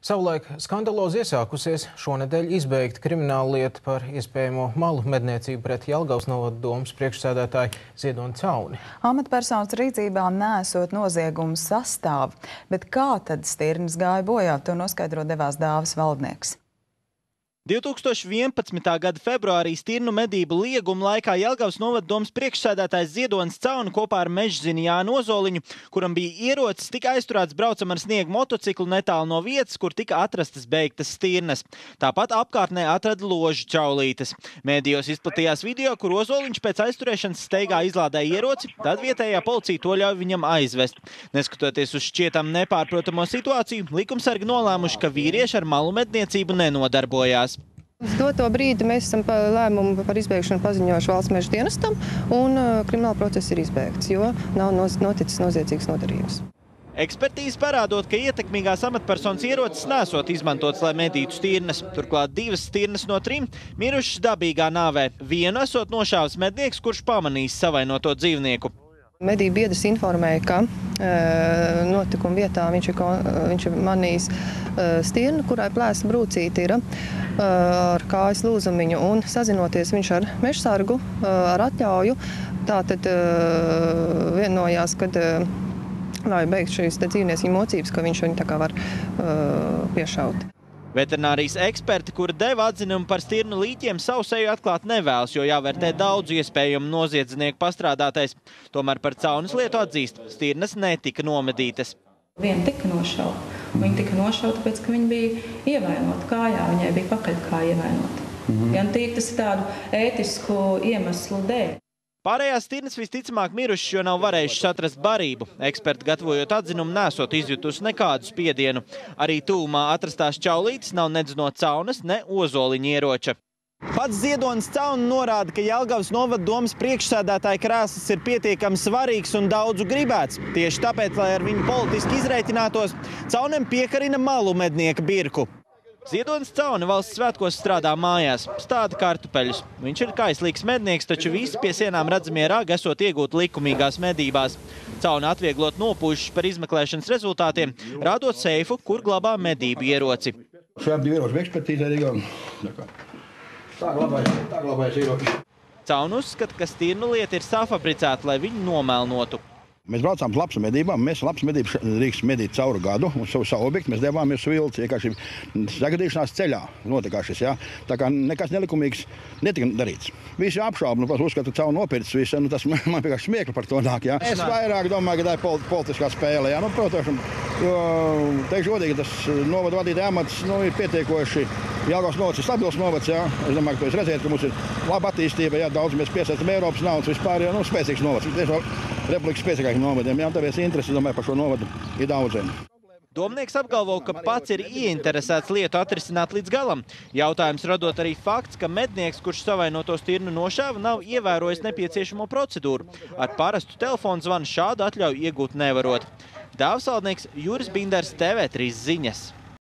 Savulaik skandalozi iesākusies šonedēļ izbeigta krimināla lieta par iespējamo malu medniecību pret Jelgavas novada domes priekšsēdētāju Ziedoni Cauni. Amatpersonas rīcībā neesot noziegumu sastāvu, bet kā tad Stirnis gāja bojā, to noskaidro devās Dāvis valdnieks. 2011. gada februārī Stirnu medību lieguma laikā Jelgavas novada domes priekšsēdētājs Ziedonis Cauni kopā ar mežzini Jānu Ozoliņu, kuram bija ierocis, tika aizturēts braucam ar sniegu motociklu netālu no vietas, kur tika atrastas beigtas stirnas. Tāpat apkārtnē atrada ložu čaulītes. Mēdījos izplatījās video, kur Ozoliņš pēc aizturēšanas steigā izlādēja ieroci, tad vietējā policija to ļauj viņam aizvest. Neskatoties uz šķietam nepārprotamo situāciju, likumsargi nolēmuši, ka vīrieši ar malu medniecību nenodarbojās. Uz doto brīdi mēs esam lēmumu par izbeigšanu paziņojuši valsts meža dienestam, un krimināla process ir izbeigts, jo nav noticis noziedzīgas nodarījums. Ekspertīze parādot, ka ietekmīgās amatpersonas ierocis nesot izmantots, lai medītu stirnas. Turklāt 2 stirnas no 3 mirušas dabīgā nāvē. Vienu esot nošāvis mednieks, kurš pamanījis savainoto dzīvnieku. Medību biedrs informēja, ka notikuma vietā viņš ir manījis stirnu, kurai plēsa brūcīti ir ar kājas lūzumiņu, un sazinoties viņš ar mežsargu ar atļauju, tātad vienojās, kad lai beigt šīs dzīvnieciņu mocības, ka viņš viņu tā kā var piešaut. Veterinārijas eksperti, kuri deva atzinumu par stirnu līķiem, savu seju atklāt nevēlas, jo jāvērtē daudzu iespējumu noziedznieku pastrādātais. Tomēr par Caunas lietu atzīst, stirnas netika nomedītas. Viena tika nošauta. Viņa tika nošauta, tāpēc, ka viņa bija ievainota kājā, viņai bija pakaļkāja ievainota. Gan tīk tas ir tādu ētisku iemeslu dēļ. Pārējās stirnas visticamāk mirušas, jo nav varējušas atrast barību. Eksperti, gatavojot atzinumu, nesot izjutusi nekādu spiedienu. Arī tūmā atrastās čaulītes nav nedz no Caunas, ne Ozoliņa ieroča. Pats Ziedonis Cauni norāda, ka Jelgavas novada domes priekšsēdētāja krēsls ir pietiekami svarīgs un daudzu gribēts. Tieši tāpēc, lai ar viņu politiski izreitinātos, Caunim piekarina malu mednieka birku. Ziedonis Cauni valsts svētkos strādā mājās, stāda kartupeļus. Viņš ir kaislīgs mednieks, taču visi pie sienām redzamie ragi esot iegūti likumīgās medībās. Cauni atvieglot nopūšas par izmeklēšanas rezultātiem, rādot seifu, kur glabā medību ieroci. Šajā bija ieroči ekspertīze arī. Tā glabājas ieroči. Cauni uzskata, ka stirnu lieta ir safabricēta, lai viņu nomelnotu. Mēs braucām uz labs medībām. Mēs labs medības drīkst medīt cauru gadu. Un savu objektu mēs devāmies uz vilci. Vienkārši sagadīšanās ceļā notikās šis. Tā kā nekas nelikumīgs netika darīts. Visi apšauba, uzskata, ka Cauni nopircis visu. Tas man vienkārši smiekli par to nāk. Es vairāk domāju, ka tā ir politiskā spēle. Protams, jo, teikšu godīgi, tas novada vadītāja amats ir pietiekoši. Jelgavas novads ir stabils novads. Es domāju, ka jūs redzēt, ka mums ir laba attīstība. Daudz mēs piesaistam Eiropas naudas vispār. Spēcīgs novads. Republikas spēcīgākiem novadiem. Tāpēc interesi, domāju, par šo novadu ir daudziem. Domnieks apgalvo, ka pats ir ieinteresēts lietu atrisināt līdz galam. Jautājums radot arī fakts, ka mednieks, kurš savainoto stirnu nošāva, nav ievērojis nepieciešamo procedūru. Ar parastu telefonu zvanu šādu atļauju iegūt nevarot. Dāvis valdnieks Juris Binders, TV3 ziņas.